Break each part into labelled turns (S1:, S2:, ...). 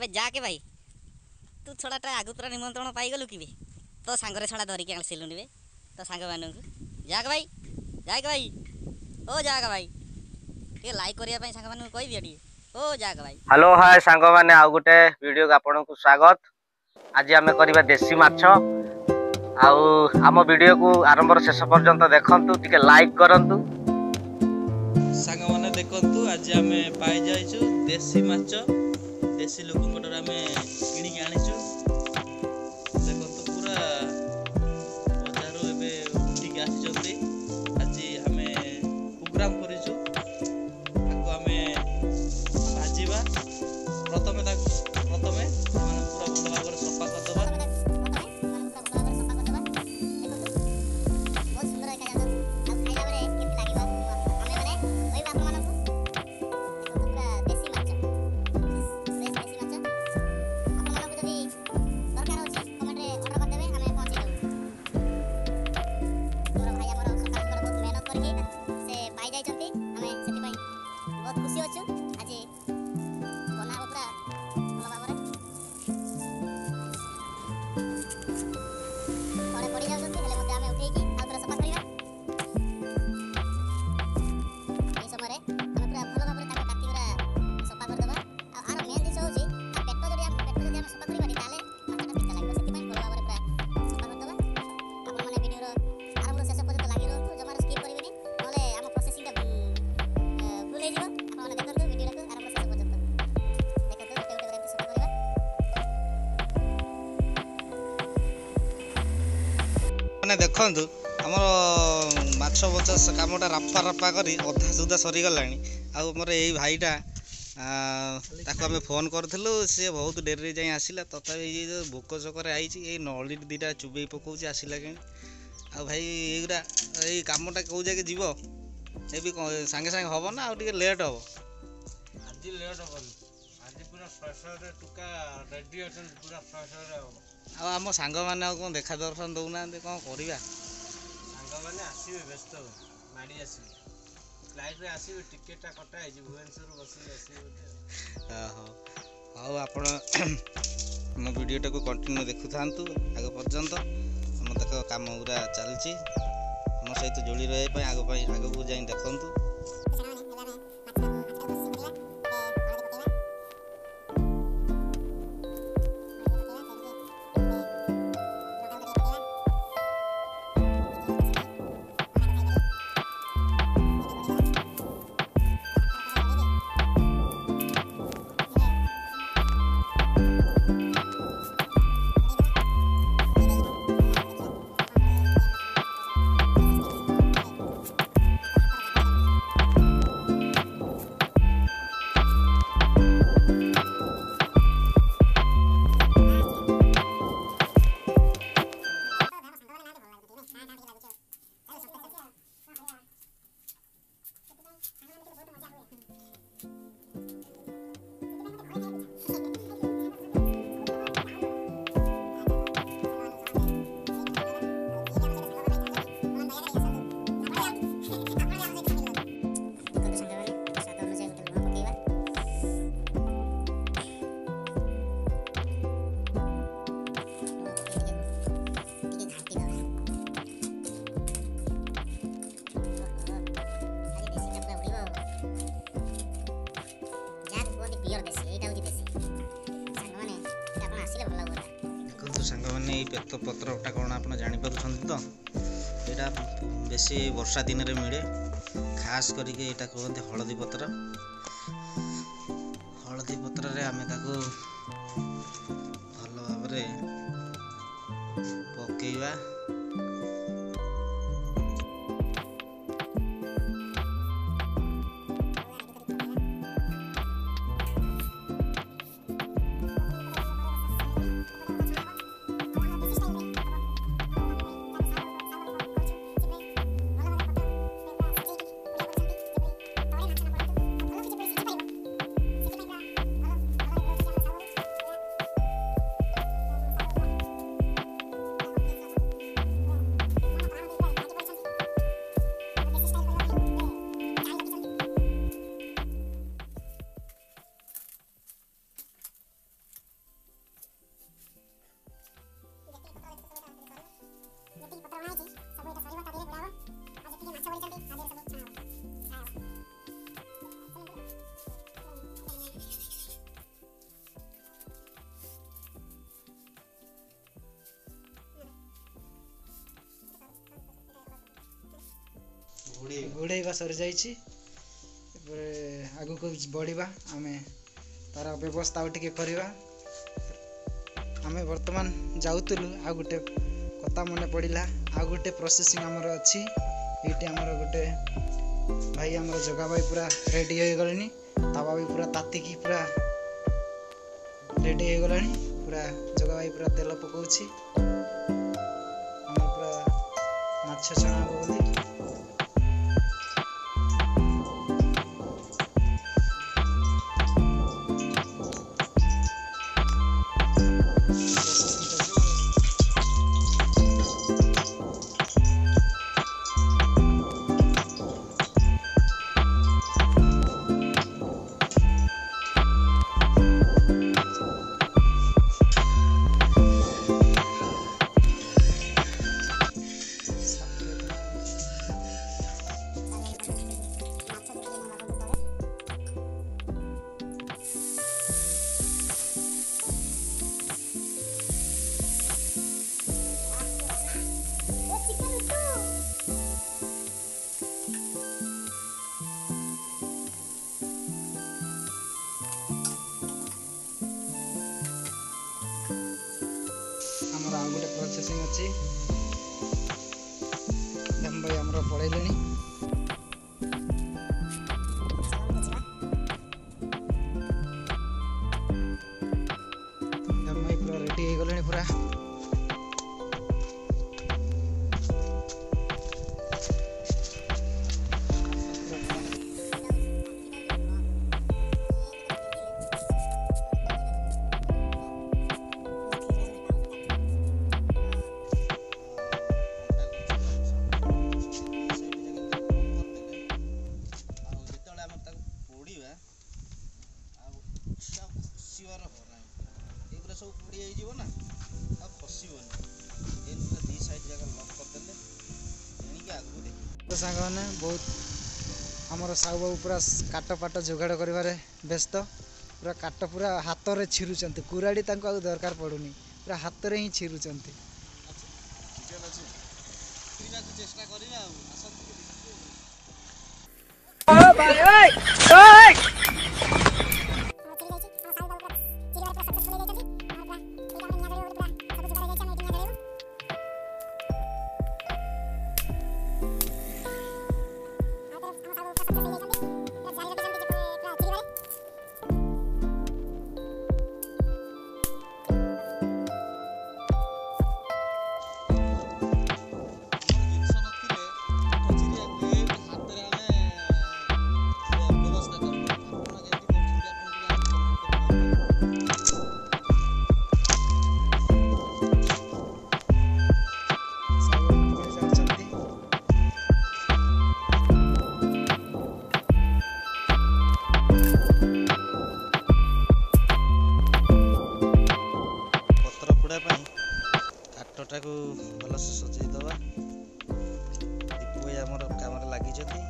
S1: अबे जाके भाई तू छड़ाटा आगुतरा निमंत्रण पाईगलु कि तो सांगरे छड़ा धरिकी आसिलुनि बे तो सांग मानू जाके भाई ओ जाग भाई ये लाइक करने सांग मानू कह दियो टी ओ जाग भाई।
S2: हेलो हाय सांग माने आउ गोटे वीडियो को आपन को स्वागत। आज आम करबा देसी माछ आउ आम वीडियो को आरंभ शेष पर्यंत देखंतु टिके लाइक करंतु।
S3: सांग माने देखंतु आज आम पाई जाइछु देसी माछ देसी लोकंटर आम किणी के आनिछु। देखंतु पूरा बजारो एबे उठिक आछिजंती। आज आम प्रोग्राम करिछु आको आम भाजीबा प्रथमे पूरा भल भाव सफा करदबा। देखु आम माछ बचा कमटा राफा राफा करी अधा सुधा सरीगला आमर यही भाईटा ताको आम फोन करूँ सी बहुत डेरी जाए आसला तथापि ये भोक चकर आई नली दीटा चुबई पकाऊँ आसला कि भाई युरा ये कमटा कौ जाके जीव ये भी सांगे सांगे हम ना आगे लेट हम
S4: आज लेट हम आज पूरा फ्रेशर टुका रेडी अच्छा पूरा फ्रेशर
S3: आम सांग मैंने कौन देखा दर्शन दौना कौन करवा
S4: सांग मैंने आसवे व्यस्त माड़ी आसवे फ्लाइट आसवे टिकेटा कटा है भुवनेश्वर बस आसवे।
S3: हाँ आप मो वीडियोटा को कंटिन्यू देखु था आग पर्यंत आम देख कम गुरा चलती आम सहित जोड़ी रही आग को जाए देखु। सांग मैंने ये पेत पत्रटा कौन आप जापर तो यहाँ बेसी वर्षा दिन में मिले खास करके यहाँ कहते हलदी पत्र। हलदी पत्र रे आमे ताको भल भाव पकेवा
S5: ଘୋଡ଼େଇବା ସରିଯାଇଛି। ଏପରେ ଆଗକୁ ବଢ଼ିବା, ଆମେ ତାର ବ୍ୟବସ୍ଥା ଆଉ ଟିକେ କରିବା। ଆମେ ବର୍ତ୍ତମାନ ଯାଉଥିଲୁ, ଆଉ ଗୋଟେ କଥା ମନେ ପଡ଼ିଲା, ଆଉ ଗୋଟେ ପ୍ରୋସେସିଂ ଆମର ଅଛି। ଏଇଠି ଆମର ଗୋଟେ ଭାଇ ଆମର ଜଗା ଭାଇ ପୁରା ରେଡ଼ି ହେଇଗଲେଣି। ତାୱା ବି ପୁରା ତାତିକି ପୁରା ରେଡ଼ି ହେଇଗଲାଣି। ପୁରା ଜଗା ଭାଇ ପୁରା ତେଲ ପକାଉଛି, ଆମର ପୁରା ମାଛ ଛଣା ହବ ବୋଲି। ଆମର ଆଉ ଗୋଟେ ପ୍ରୋସେସିଂ ଅଛି। ଦାମ ଭାଇ ଆମର ପଳେଇଲେଣି। ଦାମ ଭାଇ ପୁରା ରେଡି ହେଇଗଲେଣି ପୁରା।
S3: ସବୁ ପୋଡ଼ି ହେଇଯିବ ନା, ଆଉ ଖସିବନି। ଏମିତି ଦି ସାଇଡ୍ ଯାକ ଲକ୍ କରିଦେଲେ ଏଣିକି ଆଗକୁ ଦେଖିବ।
S5: ସାଙ୍ଗମାନେ ବହୁତ ଆମର ସାହୁ ବାବୁ ପୁରା କାଟ ପାଟ ଯୋଗାଡ଼ କରିବାରେ ବ୍ୟସ୍ତ। ପୁରା କାଟ ପୁରା ହାତରେ ଛିରୁଛନ୍ତି, କୁରାଡ଼ି ତାଙ୍କୁ ଆଉ ଦରକାର ପଡ଼ୁନି, ପୁରା ହାତରେ ହିଁ ଛିରୁଛନ୍ତି।
S3: ଚେଷ୍ଟା କରିବା ଆଉ ଆସନ୍ତୁ। କାଠଟାକୁ ଭଲସେ ସଜେଇ ଦେବା। ଦୀପୁ ଭାଇ ଆମର କାମରେ ଲାଗିଛନ୍ତି।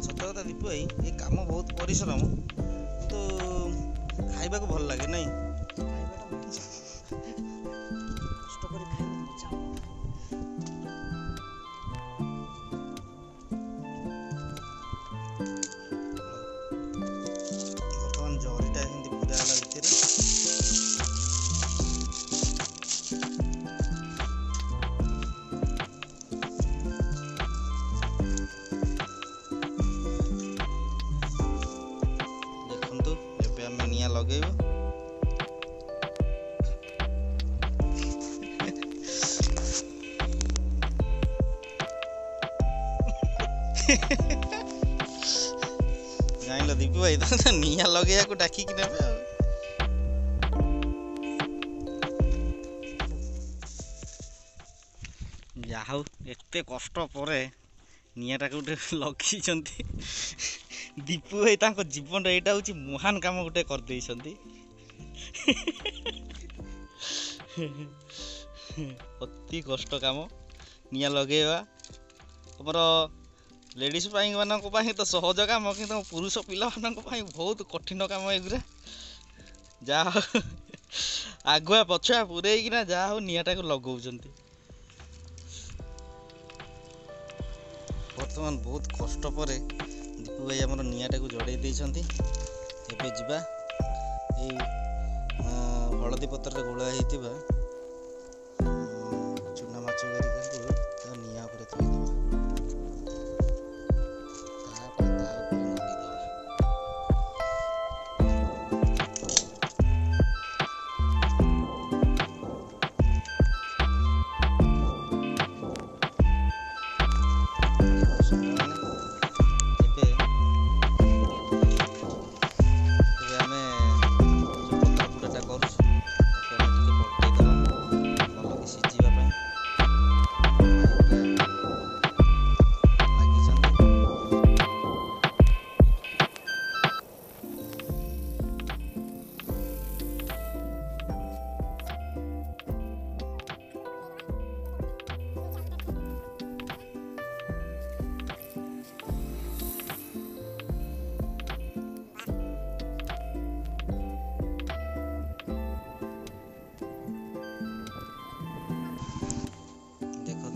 S3: ସତ କଥା ଦୀପୁ ଭାଇ, ଏ କାମ ବହୁତ ପରିଶ୍ରମ, କିନ୍ତୁ ଖାଇବାକୁ ଭଲ ଲାଗେ ନାଇଁ? ଜରିଟା ଏମିତି ପୁରା ହେଲା ଭିତରେ। ଦେଖନ୍ତୁ ଏବେ ଆମେ ନିଆଁ ଲଗେଇବୁ। ଜାଣିଲ ଦୀପୁ ଭାଇ, ତ ନିଆଁ ଲଗେଇବାକୁ ଡାକିକି ନେବେ ଆଉ। ଯାହା ହଉ ଏତେ କଷ୍ଟ ପରେ ନିଆଁଟାକୁ ଗୋଟେ ଲଗେଇଛନ୍ତି। ଦୀପୁ ଭାଇ ତାଙ୍କ ଜୀବନରେ ଏଇଟା ହଉଛି ମହାନ କାମ ଗୋଟେ କରିଦେଇଛନ୍ତି। ଅତି କଷ୍ଟ କାମ ନିଆଁ ଲଗେଇବା। ଆମର ଲେଡ଼ିଜ୍ ମାନଙ୍କ ପାଇଁ ତ ସହଜ କାମ, କିନ୍ତୁ ପୁରୁଷ ପିଲାମାନଙ୍କ ପାଇଁ ବହୁତ କଠିନ କାମ ଏଗୁରା। ଯାହା ଆଗୁଆ ପଛୁଆ ପୁରେଇକିନା ଯାହା ହଉ ନିଆଁଟାକୁ ଲଗଉଛନ୍ତି। ବର୍ତ୍ତମାନ ବହୁତ କଷ୍ଟ ପରେ ଦୀପୁ ଭାଇ ଆମର ନିଆଁଟାକୁ ଜଡ଼େଇ ଦେଇଛନ୍ତି। ଏବେ ଯିବା ଏଇ ହଳଦୀ ପତ୍ରରେ ଗୋଳା ହେଇଥିବା ଚୁନା ମାଛ ଗୁଡ଼ିକୁ ତା ନିଆଁ ଉପରେ ଥୋଇଦେବା। ତାପରେ ତା ଉପରେ ନଦିଦେବା।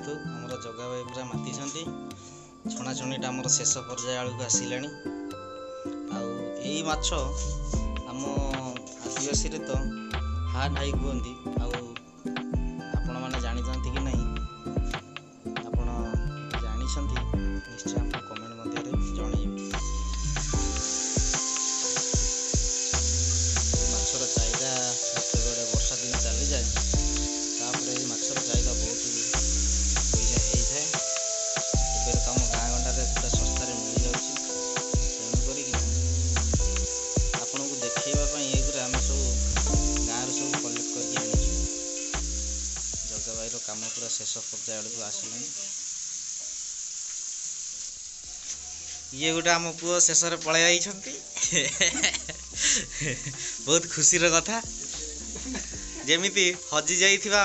S3: ଆମର ଜଗା ଭାଇ ପୁରା ମାତିଛନ୍ତି। ଛଣାଛଣିଟା ଆମର ଶେଷ ପର୍ଯ୍ୟାୟ ବେଳକୁ ଆସିଲାଣି। ଆଉ ଏଇ ମାଛ ଆମ ଆଦିବାସୀରେ ତ ହାର୍ଟ ହାଇ କୁହନ୍ତି। ଆଉ ଆପଣମାନେ ଜାଣିଛନ୍ତି କି ନାହିଁ? ଆପଣ ଜାଣିଛନ୍ତି ନିଶ୍ଚୟ ଆମ କମେଣ୍ଟ ମଧ୍ୟରେ ଜଣେଇବେ। ଏ ମାଛର ଚାହିଦା ଯେତେବେଳେ ବର୍ଷା ଦିନ ଚାଲିଯାଏ ତାପରେ ଏଇ ମାଛର ଚାହିଦା ବହୁତ ପଇସା ହେଇଥାଏ। ଏବେ ତ ଆମ ଗାଁ ଗଣ୍ଡାରେ ପୁରା ଶସ୍ତାରେ ମିଳିଯାଉଛି। ତେଣୁ କରିକି ଆପଣଙ୍କୁ ଦେଖେଇବା ପାଇଁ ଏଇଗୁରା ଆମେ ସବୁ ଗାଁରୁ ସବୁ କଲେକ୍ଟ କରିକି ଆଣିଛୁ। ଜଗା ଭାଇର କାମ ପୁରା ଶେଷ ପର୍ଯ୍ୟାୟ ବେଳକୁ ଆସିଲାଣି। ଇଏ ଗୋଟେ ଆମ ପୁଅ ଶେଷରେ ପଳେଇ ଯାଇଛନ୍ତି। ବହୁତ ଖୁସିର କଥା। ଯେମିତି ହଜି ଯାଇଥିବା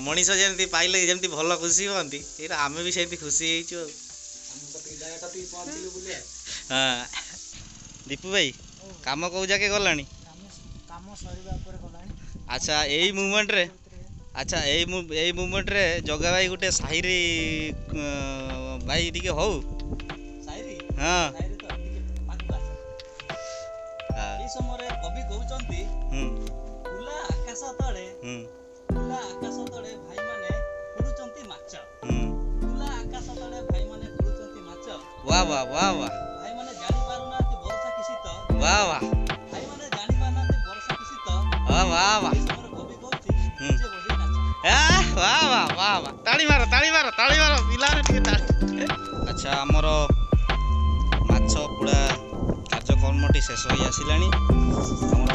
S3: ମଣିଷ ଯେମିତି ପାଇଲେ ଯେମିତି ଭଲ ଖୁସି ହୁଅନ୍ତି, ଏଇଟା ଆମେ ବି ସେମିତି ଖୁସି ହେଇଛୁ ଆଉ। ହଁ ଦୀପୁ ଭାଇ କାମ କୋଉ ଯାକେ ଗଲାଣି?
S5: କାମ ସରିବା ଉପରେ ଗଲାଣି।
S3: ଆଚ୍ଛା ଏଇ ମୁମେଣ୍ଟରେ ଜଗା ଭାଇ ଗୋଟେ ସାହିରୀ ଭାଇ ଟିକେ ହଉ। ହଁ
S6: এই সমୟରେ କବି କହୁଛନ୍ତି ଖୋଲା ଆକାଶ ତଳେ ଭାଇମାନେ ଖୋଳୁଛନ୍ତି ମାଛ। ଖୋଲା ଆକାଶ ତଳେ ଭାଇମାନେ ଖୋଳୁଛନ୍ତି ମାଛ।
S3: वाह वाह वाह वाह
S6: ଭାଇମାନେ ଜାଣି ପାରୁନାହାନ୍ତି ବର୍ଷା କି ଶୀତ।
S3: वाह वाह
S6: ଭାଇମାନେ ଜାଣି ପାରୁନାହାନ୍ତି ବର୍ଷା କି ଶୀତ।
S3: वाह वाह वाह
S6: এই ସମୟରେ କବି କହୁଛି ଯେ ବଜେଇ ନାଚ।
S3: वाह वाह वाह वाह ताली मारो ପିଲାମାନେ ଟିକେ ତାଳି। ଆଚ୍ଛା ଆମର ମାଛ ପୋଡ଼ା କାର୍ଯ୍ୟକ୍ରମଟି ଶେଷ ହୋଇ ଆସିଲାଣି। ଆମର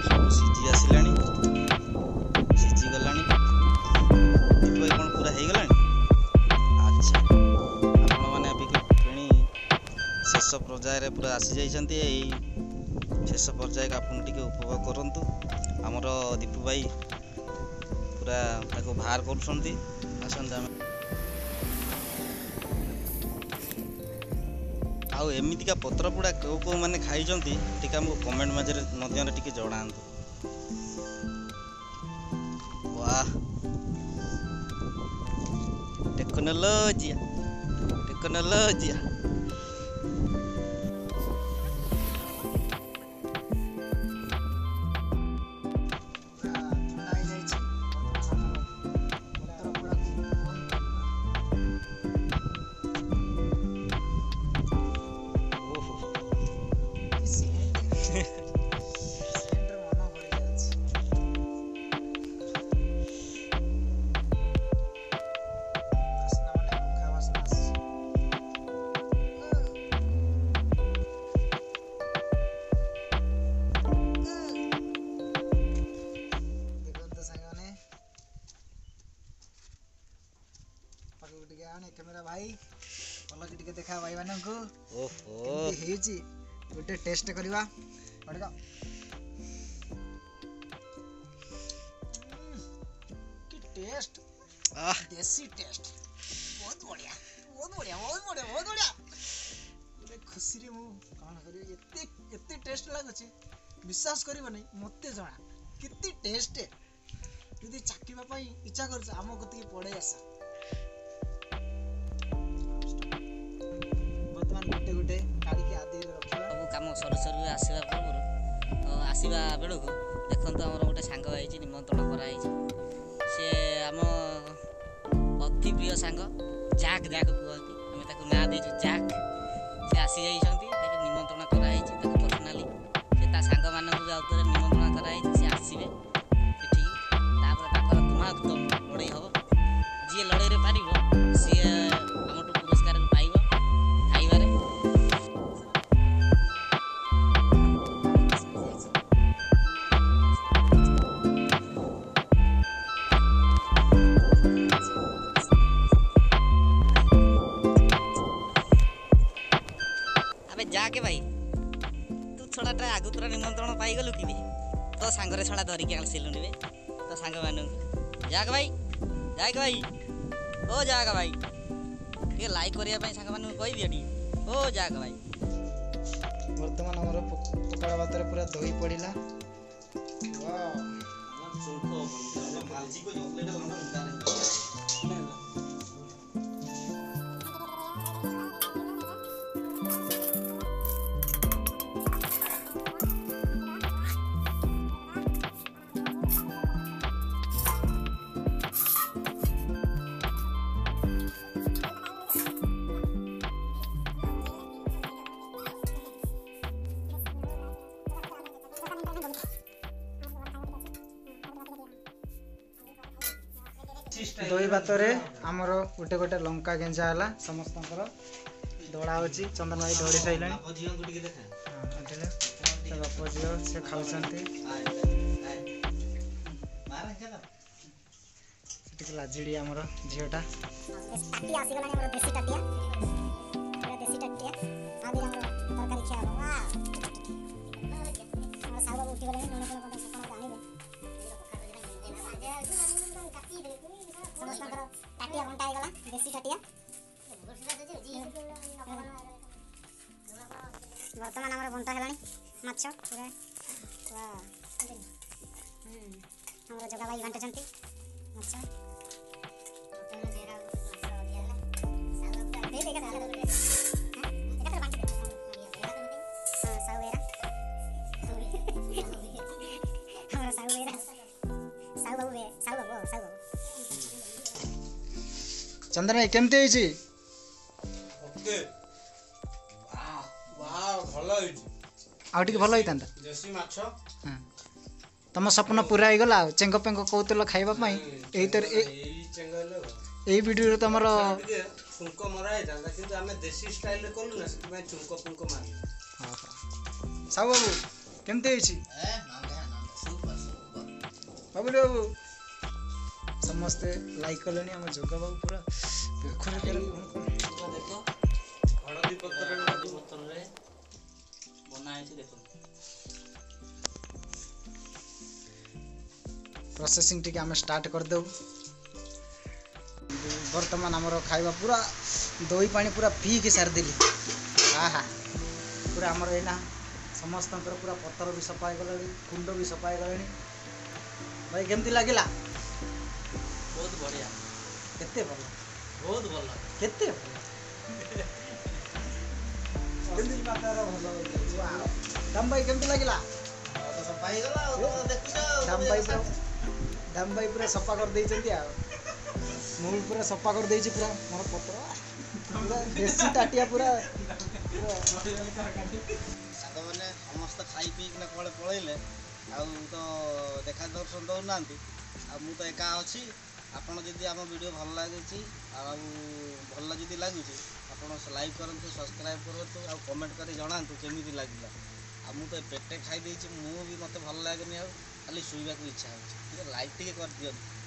S3: ସବୁ ସିଝି ଆସିଲାଣି, ସିଝିଗଲାଣି। ଦୀପୁ ଭାଇ କ'ଣ ପୁରା ହେଇଗଲାଣି? ଆଚ୍ଛା ଆପଣମାନେ ଏବେଣି ଶେଷ ପର୍ଯ୍ୟାୟରେ ପୁରା ଆସିଯାଇଛନ୍ତି। ଏଇ ଶେଷ ପର୍ଯ୍ୟାୟକୁ ଆପଣ ଟିକେ ଉପଭୋଗ କରନ୍ତୁ। ଆମର ଦୀପୁ ଭାଇ ପୁରା ତାକୁ ବାହାର କରୁଛନ୍ତି। ଆସନ୍ତୁ ଆମେ ଆଉ ଏମିତିକା ପତ୍ର ପୋଡ଼ା କେଉଁ ମାନେ ଖାଇଛନ୍ତି ଟିକେ ଆମକୁ କମେଣ୍ଟ ମଧ୍ୟରେ ଟିକେ ଜଣାନ୍ତୁ। वाह टेक्नोलॉजिया
S5: कैमेरा भाई भल कि टिके देखा भाई मानू
S3: ओहो
S5: गोटे टेस्ट करवा टेस्ट देसी टेस्ट बहुत बढ़िया खुशी रे मु कौन करी एते टेस्ट लागुची विश्वास करबनी मते जना कितनी टेस्ट यदि चाखिबा पई इच्छा करछ आम कति पड़े आसा वर्तमान गुटे गुटे काढी के आदि रखिबा
S1: सब काम सरू सरू आसवा पूर्व तो आसवा बेलू देखो आमर गोटे सांग होती निमंत्रण कराई सी आम अति प्रिय सांग जाक जाक कहती आम ताक ना देचु जाक सी आसी जाइछंती ताके निमंत्रण कराई पर्सनाली से सांग मानक आउथरे निमंत्रण कराई सी आसीबे एठी तापर ताकर दिमाग तो लड़ाई हबो जी लड़ाई रे पारिबो सी हमटू पुरस्कार पाइबो खाइबारे जाके भाई तू छड़ाटा आगुतरा निमंत्रण पाइगलु कि तो सांगरे छड़ा धरिकी आसिलुनि बे तो सांग मानू जाक भाई ओ जाक भाई ये लाइक करिया पई सांग मानू कहि दिया टी ओ जाक भाई
S5: वर्तमान हमर पकड़ा बातरे पूरा दही पड़िला वाह
S4: मालजी को चॉकलेट लंडन
S5: दही भातरे आमर गोटे गोटे लंका गेंजा है समस्त दड़ा होची चंदन भाई दौड़ी सारे बाप झील से खाऊ लाजिड़ी आमर झीटा
S7: टाटिया घंटा गला देसी टाटिया वर्तमान आमर बंटा है माछ पूरा आमर जगह भाई घंटे चंती माछ
S5: चंदन भाई केमती होइछि
S4: ओके वाह भलो होइछि
S5: आउ टिके भलो होइतांता
S4: देसी माछ
S5: हां तम सपना पूरा हो गला चेंग पेंग कहतलो खाइबा पई एई तर
S4: एई चेंगलो
S5: एई वीडियो तमर
S4: चुंको मरा है जांदा किंतु हमें देसी स्टाइल रे करलु ना से मैं चुंको पुंको मार
S5: हां साहू बाबू केमती होइछि
S6: ए ना सुपर
S5: बाबू बाबू समस्ते लाइक कलेनी हम जोगा बाबू पूरा पोखर के
S6: देखो
S4: हळदी पत्र
S6: रे बना है देखो
S5: प्रोसेसिंग टिके हम स्टार्ट कर दऊ वर्तमान हमर खाइबा पूरा दही पानी पूरा पी के सार दिली आहा पूरा हमर एना समस्त पूरा पत्थर भी सफाई गलनी कुंड भी सफाई गलनी भाई केमती लागिला
S6: बहुत बढ़िया
S5: केते भल
S6: बहुत भल
S5: केते भल केमती मातार भल वाओ दम भाई केमती लागिला
S6: तो सफाई गला तो देखियो
S5: दम भाई पूरा सफा कर देई चंती आ मूल पूरा सफा कर देई छी पूरा मोर पत्र पूरा देसी टाटिया पूरा
S2: साग मैंने समस्त खाई पी कि कड़े पलैले तो देखा दर्शन दौना मु तो एका अच्छी आपड़ जदि आम वीडियो भल लगी भल जदि लगुच आप लाइक करूँ सब्सक्राइब करूँ आ कमेंट कर जनातु केमी लगे आ मु तो पेटे खाई मु भी मत भल लगे खाली शुवा इच्छा हो लाइक टे कर दिखाँ